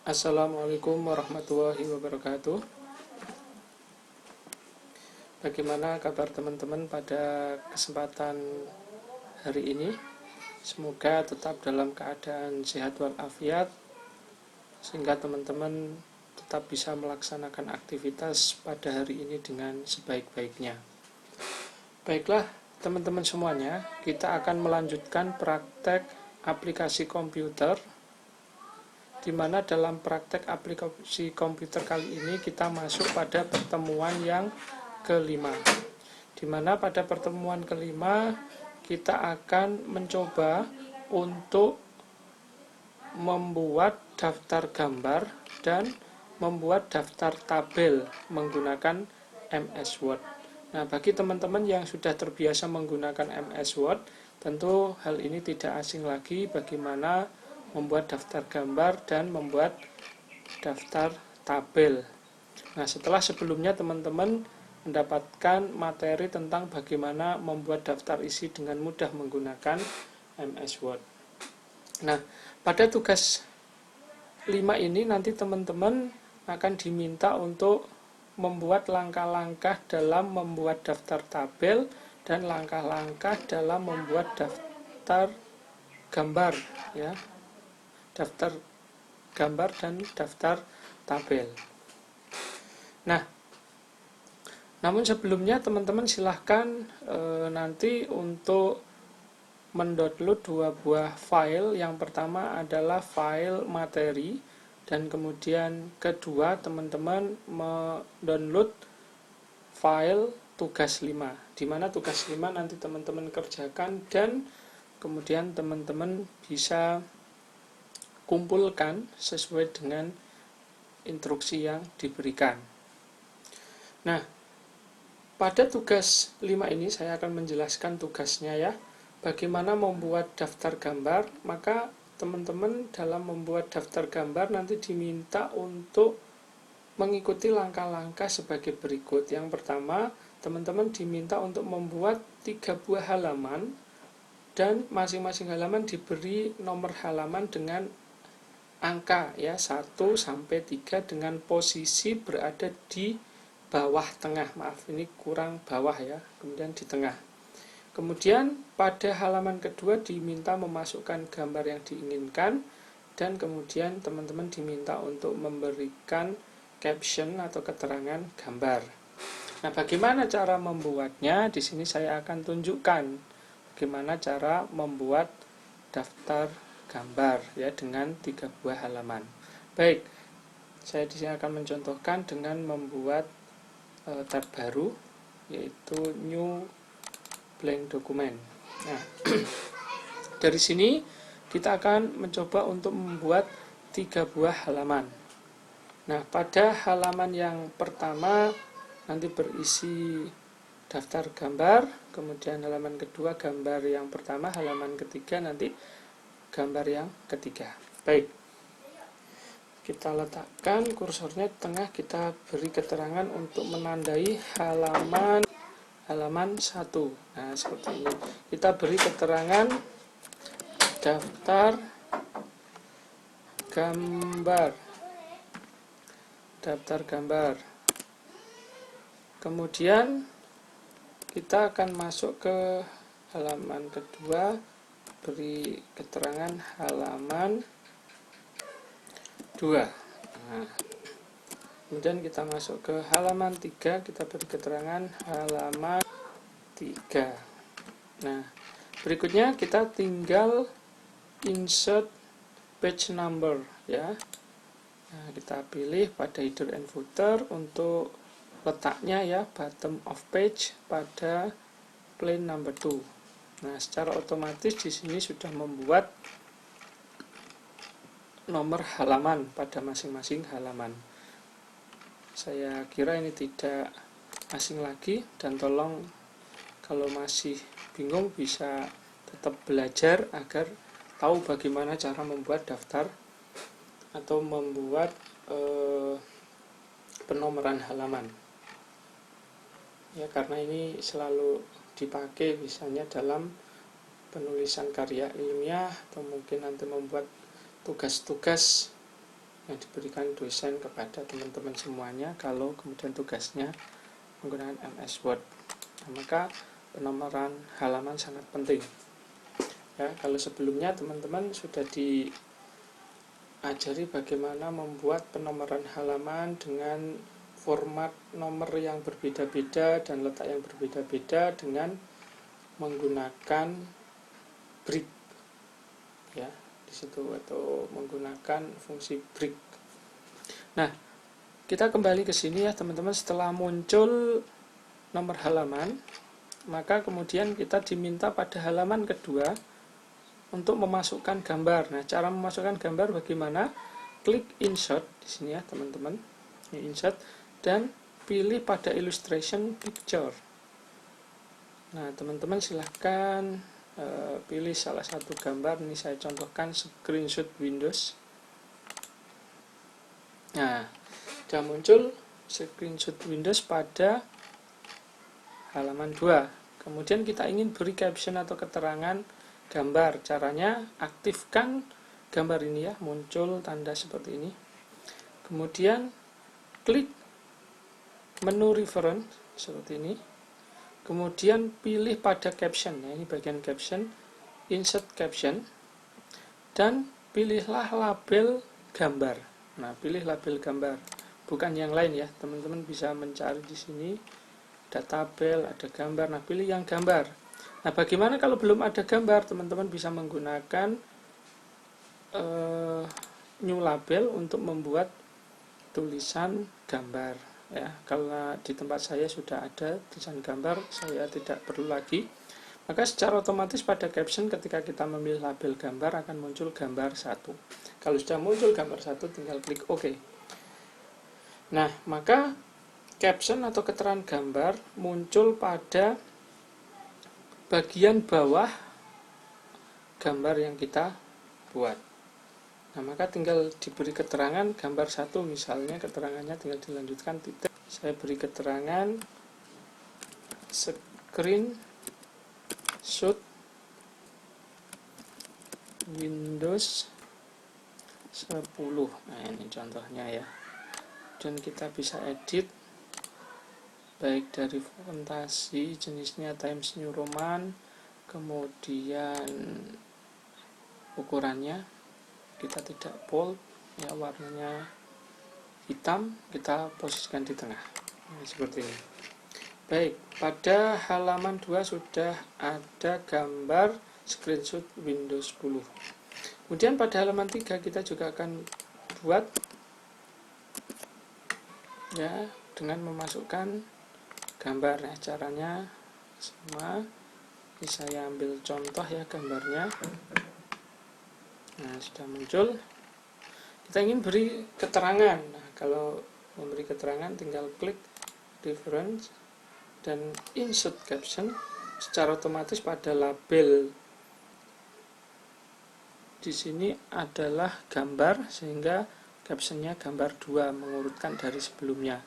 Assalamualaikum warahmatullahi wabarakatuh. Bagaimana kabar teman-teman pada kesempatan hari ini? Semoga tetap dalam keadaan sehat walafiat, sehingga teman-teman tetap bisa melaksanakan aktivitas pada hari ini dengan sebaik-baiknya. Baiklah teman-teman semuanya, kita akan melanjutkan praktek aplikasi komputer, di mana dalam praktek aplikasi komputer kali ini kita masuk pada pertemuan yang kelima, di mana pada pertemuan kelima kita akan mencoba untuk membuat daftar gambar dan membuat daftar tabel menggunakan MS Word. Nah, bagi teman-teman yang sudah terbiasa menggunakan MS Word, tentu hal ini tidak asing lagi bagaimana membuat daftar gambar dan membuat daftar tabel. Nah, setelah sebelumnya teman-teman mendapatkan materi tentang bagaimana membuat daftar isi dengan mudah menggunakan MS Word. Nah, pada tugas 5 ini nanti teman-teman akan diminta untuk membuat langkah-langkah dalam membuat daftar tabel dan langkah-langkah dalam membuat daftar gambar, ya. Daftar gambar dan daftar tabel. Nah, namun sebelumnya teman-teman silahkan nanti untuk mendownload dua buah file. Yang pertama adalah file materi, dan kemudian kedua teman-teman mendownload file tugas 5, di mana tugas 5 nanti teman-teman kerjakan dan kemudian teman-teman bisa kumpulkan sesuai dengan instruksi yang diberikan. Nah, pada tugas 5 ini saya akan menjelaskan tugasnya, ya. Bagaimana membuat daftar gambar. Maka teman-teman dalam membuat daftar gambar nanti diminta untuk mengikuti langkah-langkah sebagai berikut. Yang pertama, teman-teman diminta untuk membuat 3 buah halaman, dan masing-masing halaman diberi nomor halaman dengan angka, ya, 1 sampai 3 dengan posisi berada di bawah tengah. Maaf, ini kurang bawah, ya, kemudian di tengah. Kemudian pada halaman kedua diminta memasukkan gambar yang diinginkan, dan kemudian teman-teman diminta untuk memberikan caption atau keterangan gambar. Nah, bagaimana cara membuatnya? Di sini saya akan tunjukkan bagaimana cara membuat daftar gambar, ya, dengan 3 buah halaman. Baik, saya di sini akan mencontohkan dengan membuat tab baru, yaitu new blank document. Nah, dari sini kita akan mencoba untuk membuat 3 buah halaman. Nah, pada halaman yang pertama nanti berisi daftar gambar, kemudian halaman kedua gambar yang pertama, halaman ketiga nanti gambar yang ketiga. Baik, kita letakkan kursornya di tengah, kita beri keterangan untuk menandai halaman 1. Nah, seperti ini. Kita beri keterangan daftar gambar. Daftar gambar. Kemudian kita akan masuk ke halaman kedua, beri keterangan halaman 2. Nah, kemudian kita masuk ke halaman 3, kita beri keterangan halaman 3. Nah, berikutnya kita tinggal insert page number, ya. Nah, kita pilih pada header and footer untuk letaknya, ya, bottom of page pada plain number 2. Nah, secara otomatis di sini sudah membuat nomor halaman pada masing-masing halaman. Saya kira ini tidak asing lagi, dan tolong kalau masih bingung bisa tetap belajar agar tahu bagaimana cara membuat daftar atau membuat penomoran halaman, ya, karena ini selalu dipakai misalnya dalam penulisan karya ilmiah atau mungkin nanti membuat tugas-tugas yang diberikan dosen kepada teman-teman semuanya kalau kemudian tugasnya menggunakan MS Word. Nah, maka penomoran halaman sangat penting. Ya, kalau sebelumnya teman-teman sudah diajari bagaimana membuat penomoran halaman dengan format nomor yang berbeda-beda dan letak yang berbeda-beda dengan menggunakan break, ya di situ, atau menggunakan fungsi break. Nah, kita kembali ke sini ya teman-teman. Setelah muncul nomor halaman, maka kemudian kita diminta pada halaman kedua untuk memasukkan gambar. Nah, cara memasukkan gambar bagaimana? Klik insert di sini ya teman-teman. Ini insert dan pilih pada illustration picture. Nah, teman-teman silahkan pilih salah satu gambar. Ini saya contohkan screenshot Windows. Nah, sudah muncul screenshot Windows pada halaman 2. Kemudian kita ingin beri caption atau keterangan gambar. Caranya aktifkan gambar ini ya, muncul tanda seperti ini. Kemudian klik menu reference seperti ini. Kemudian pilih pada caption. Nah, ini bagian caption, insert caption, dan pilihlah label gambar. Nah, pilih label gambar, bukan yang lain ya. Teman-teman bisa mencari di sini, ada tabel, ada gambar. Nah, pilih yang gambar. Nah, bagaimana kalau belum ada gambar? Teman-teman bisa menggunakan new label untuk membuat tulisan gambar. Ya, karena di tempat saya sudah ada tulisan gambar, saya tidak perlu lagi. Maka secara otomatis pada caption ketika kita memilih label gambar akan muncul gambar 1. Kalau sudah muncul gambar 1 tinggal klik OK. Nah, maka caption atau keterangan gambar muncul pada bagian bawah gambar yang kita buat. Nah, maka tinggal diberi keterangan gambar 1, misalnya keterangannya tinggal dilanjutkan titik. Saya beri keterangan screenshot Windows 10. Nah, ini contohnya ya. Dan kita bisa edit baik dari fontasi, jenisnya Times New Roman, kemudian ukurannya kita tidak bold ya, warnanya hitam, kita posisikan di tengah. Nah, seperti ini. Baik, pada halaman 2 sudah ada gambar screenshot Windows 10. Kemudian pada halaman 3 kita juga akan buat ya dengan memasukkan gambar. Nah, caranya sama. Ini saya ambil contoh ya gambarnya. Nah, sudah muncul. Kita ingin beri keterangan. Nah, kalau memberi keterangan tinggal klik reference dan insert caption. Secara otomatis pada label di sini adalah gambar, sehingga captionnya gambar 2 mengurutkan dari sebelumnya.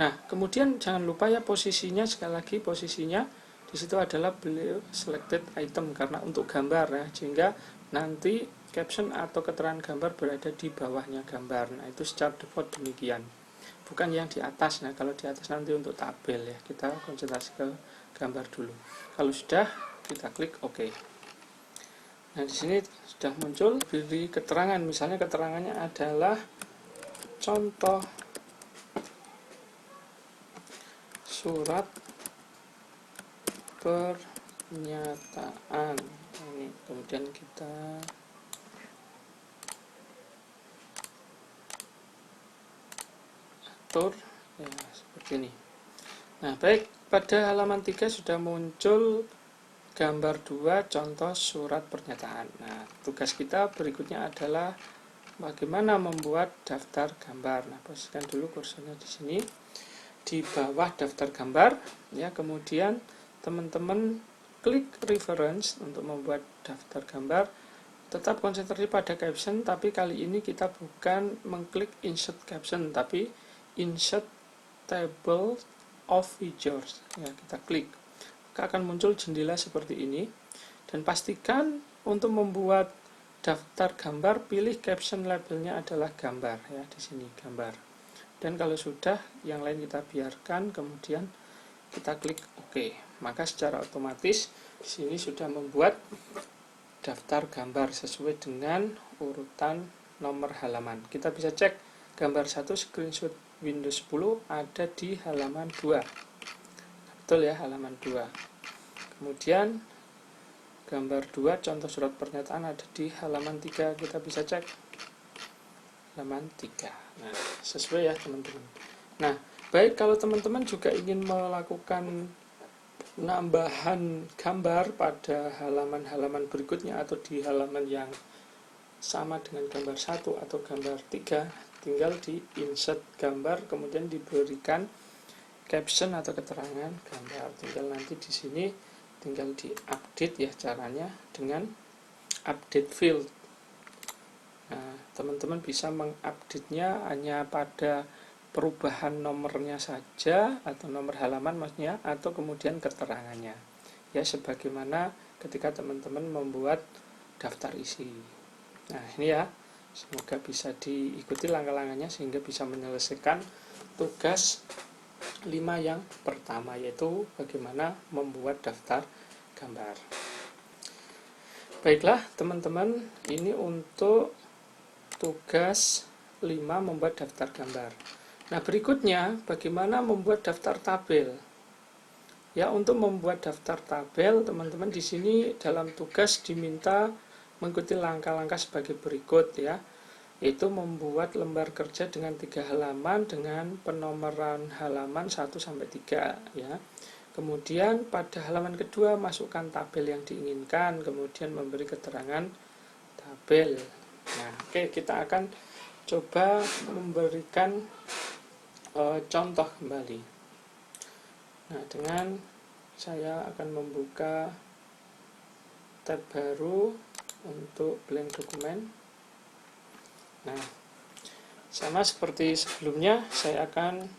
Nah, kemudian jangan lupa ya posisinya, sekali lagi posisinya di situ adalah beliau selected item karena untuk gambar ya, sehingga nanti caption atau keterangan gambar berada di bawahnya gambar. Nah, itu secara default demikian, bukan yang di atas. Nah, kalau di atas nanti untuk tabel ya, kita konsentrasi ke gambar dulu. Kalau sudah, kita klik OK. Nah, di sini sudah muncul beri keterangan. Misalnya keterangannya adalah contoh surat pernyataan. Ini kemudian kita atur ya seperti ini. Nah, baik, pada halaman 3 sudah muncul gambar 2 contoh surat pernyataan. Nah, tugas kita berikutnya adalah bagaimana membuat daftar gambar. Nah, posisikan dulu kursornya di sini di bawah daftar gambar ya. Kemudian teman-teman klik reference untuk membuat daftar gambar. Tetap konsentrasi pada caption, tapi kali ini kita bukan mengklik insert caption, tapi insert table of features ya, kita klik, maka akan muncul jendela seperti ini. Dan pastikan untuk membuat daftar gambar, pilih caption labelnya adalah gambar ya, di sini gambar. Dan kalau sudah, yang lain kita biarkan, kemudian kita klik OK. Maka secara otomatis di sini sudah membuat daftar gambar sesuai dengan urutan nomor halaman. Kita bisa cek gambar 1 screenshot Windows 10 ada di halaman 2. Betul ya, halaman 2. Kemudian gambar 2 contoh surat pernyataan ada di halaman 3. Kita bisa cek halaman 3. Nah, sesuai ya teman-teman. Nah, baik kalau teman-teman juga ingin melakukan penambahan gambar pada halaman-halaman berikutnya atau di halaman yang sama dengan gambar 1 atau gambar 3, tinggal di insert gambar kemudian diberikan caption atau keterangan gambar. Tinggal nanti di sini tinggal di update ya, caranya dengan update field. Nah, teman-teman bisa mengupdate-nya hanya pada perubahan nomornya saja atau nomor halaman maksudnya, atau kemudian keterangannya ya, sebagaimana ketika teman-teman membuat daftar isi. Nah ini ya, semoga bisa diikuti langkah-langkahnya sehingga bisa menyelesaikan tugas 5 yang pertama, yaitu bagaimana membuat daftar gambar. Baiklah teman-teman, ini untuk tugas 5 membuat daftar gambar. Nah, berikutnya bagaimana membuat daftar tabel. Ya, untuk membuat daftar tabel, teman-teman di sini dalam tugas diminta mengikuti langkah-langkah sebagai berikut ya. Yaitu membuat lembar kerja dengan 3 halaman dengan penomoran halaman 1 sampai 3 ya. Kemudian pada halaman kedua masukkan tabel yang diinginkan, kemudian memberi keterangan tabel. Nah, oke, kita akan coba memberikan contoh kembali. Nah, dengan saya akan membuka tab baru untuk blank dokumen. Nah, sama seperti sebelumnya, saya akan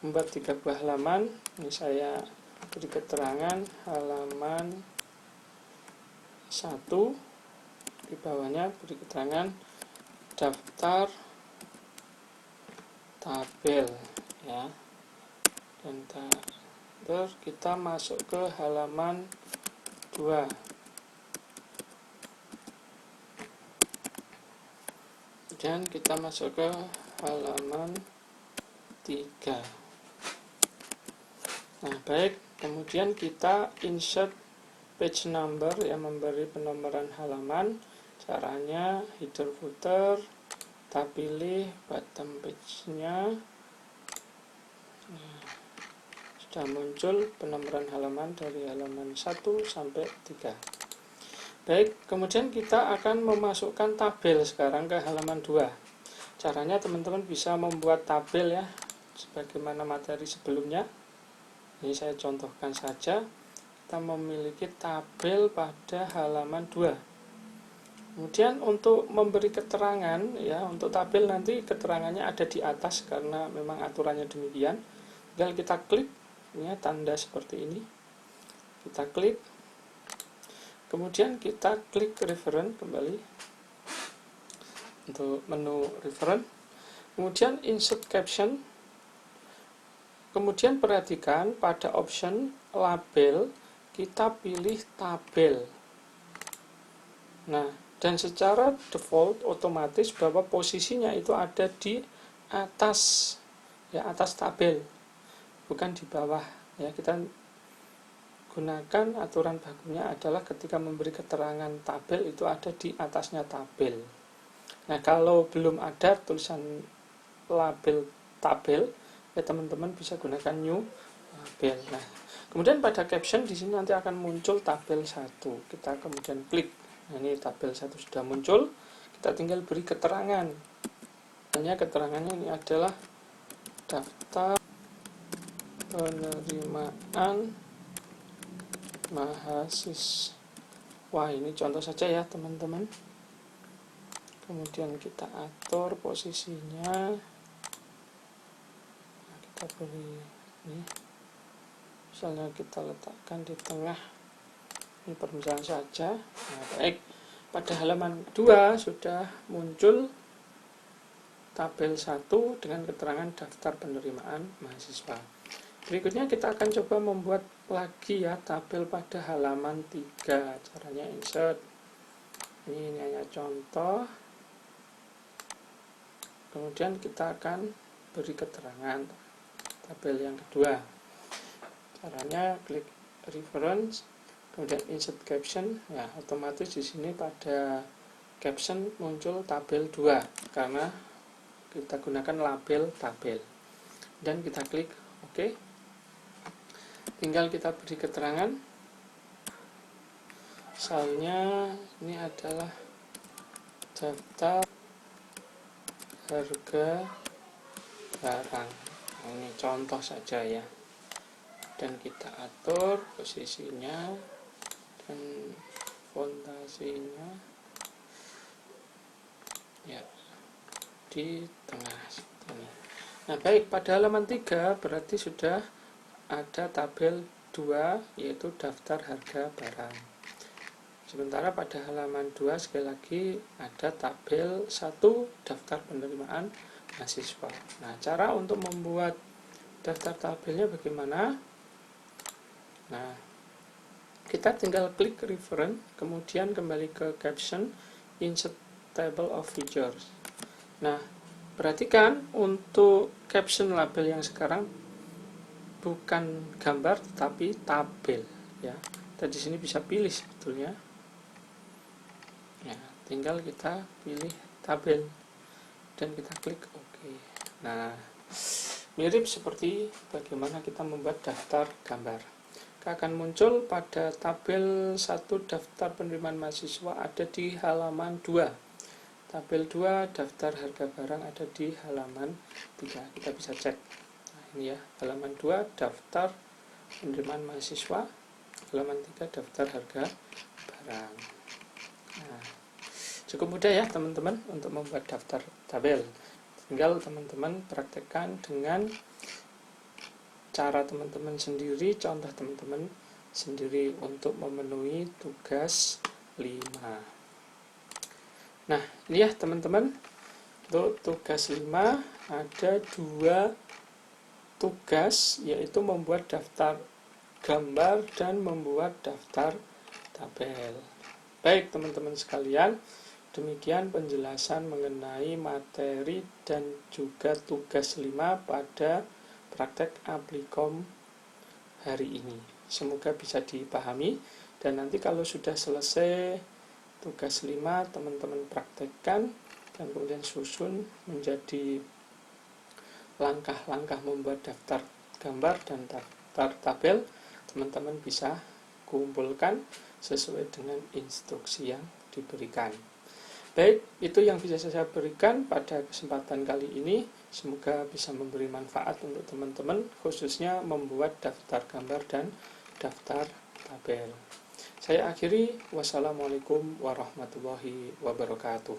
membuat 3 buah halaman. Ini saya beri keterangan halaman 1, di bawahnya beri keterangan daftar tabel ya, dan terus kita masuk ke halaman 2. Dan kita masuk ke halaman 3. Nah, baik, kemudian kita insert page number yang memberi penomoran halaman. Caranya header footer, kita pilih bottom page-nya. Nah, sudah muncul penomoran halaman dari halaman 1 sampai 3. Baik, kemudian kita akan memasukkan tabel sekarang ke halaman 2. Caranya teman-teman bisa membuat tabel ya, sebagaimana materi sebelumnya. Ini saya contohkan saja. Kita memiliki tabel pada halaman 2. Kemudian untuk memberi keterangan ya, untuk tabel nanti keterangannya ada di atas karena memang aturannya demikian. Tinggal kita klik ya, tanda seperti ini. Kita klik. Kemudian kita klik reference kembali untuk menu reference. Kemudian insert caption. Kemudian perhatikan pada option label kita pilih tabel. Nah, dan secara default otomatis bahwa posisinya itu ada di atas ya, atas tabel, bukan di bawah ya. Kita gunakan aturan bakunya adalah ketika memberi keterangan tabel itu ada di atasnya tabel. Nah, kalau belum ada tulisan label tabel ya, teman-teman bisa gunakan new label. Nah, kemudian pada caption di sini nanti akan muncul tabel 1. Kita kemudian klik. Nah, ini tabel 1 sudah muncul. Kita tinggal beri keterangan. Hanya keterangannya ini adalah daftar penerimaan mahasiswa. Ini contoh saja ya teman-teman. Kemudian kita atur posisinya. Nah, kita beri ini. Misalnya kita letakkan di tengah. Ini permisalan saja. Nah, baik. pada halaman 2 sudah muncul tabel 1 dengan keterangan daftar penerimaan mahasiswa. Berikutnya kita akan coba membuat lagi ya tabel pada halaman 3. Caranya insert. Ini hanya contoh. Kemudian kita akan beri keterangan tabel yang kedua. Caranya klik reference, kemudian insert caption. Ya, otomatis di sini pada caption muncul tabel 2 karena kita gunakan label tabel. Dan kita klik OK. Tinggal kita beri keterangan. Misalnya ini adalah daftar harga barang. Ini contoh saja ya. Dan kita atur posisinya dan fontasinya ya di tengah sini. Nah, baik, pada halaman 3 berarti sudah ada tabel 2 yaitu daftar harga barang. Sementara pada halaman 2 sekali lagi ada tabel 1 daftar penerimaan mahasiswa. Nah, cara untuk membuat daftar tabelnya bagaimana? Nah, kita tinggal klik reference, kemudian kembali ke caption, insert table of features. Nah, perhatikan untuk caption label yang sekarang bukan gambar tetapi tabel ya. Kita di sini bisa pilih sebetulnya. Ya, tinggal kita pilih tabel dan kita klik OK. Nah, mirip seperti bagaimana kita membuat daftar gambar. Akan muncul pada tabel 1 daftar penerimaan mahasiswa ada di halaman 2. Tabel 2 daftar harga barang ada di halaman 3. Kita bisa cek. Nah, ini ya, halaman 2 daftar penerimaan mahasiswa, halaman 3 daftar harga barang. Nah, cukup mudah ya teman-teman untuk membuat daftar tabel. Tinggal teman-teman praktekkan dengan cara teman-teman sendiri, contoh teman-teman sendiri untuk memenuhi tugas 5. Nah, ini ya teman-teman, untuk tugas 5 ada 2 tugas, yaitu membuat daftar gambar dan membuat daftar tabel. Baik teman-teman sekalian, demikian penjelasan mengenai materi dan juga tugas 5 pada praktek Applikom hari ini. Semoga bisa dipahami, dan nanti kalau sudah selesai tugas 5 teman-teman praktekkan dan kemudian susun menjadi langkah-langkah membuat daftar gambar dan daftar tabel. Teman-teman bisa kumpulkan sesuai dengan instruksi yang diberikan. Baik, itu yang bisa saya berikan pada kesempatan kali ini. Semoga bisa memberi manfaat untuk teman-teman, khususnya membuat daftar gambar dan daftar tabel. Saya akhiri, wassalamualaikum warahmatullahi wabarakatuh.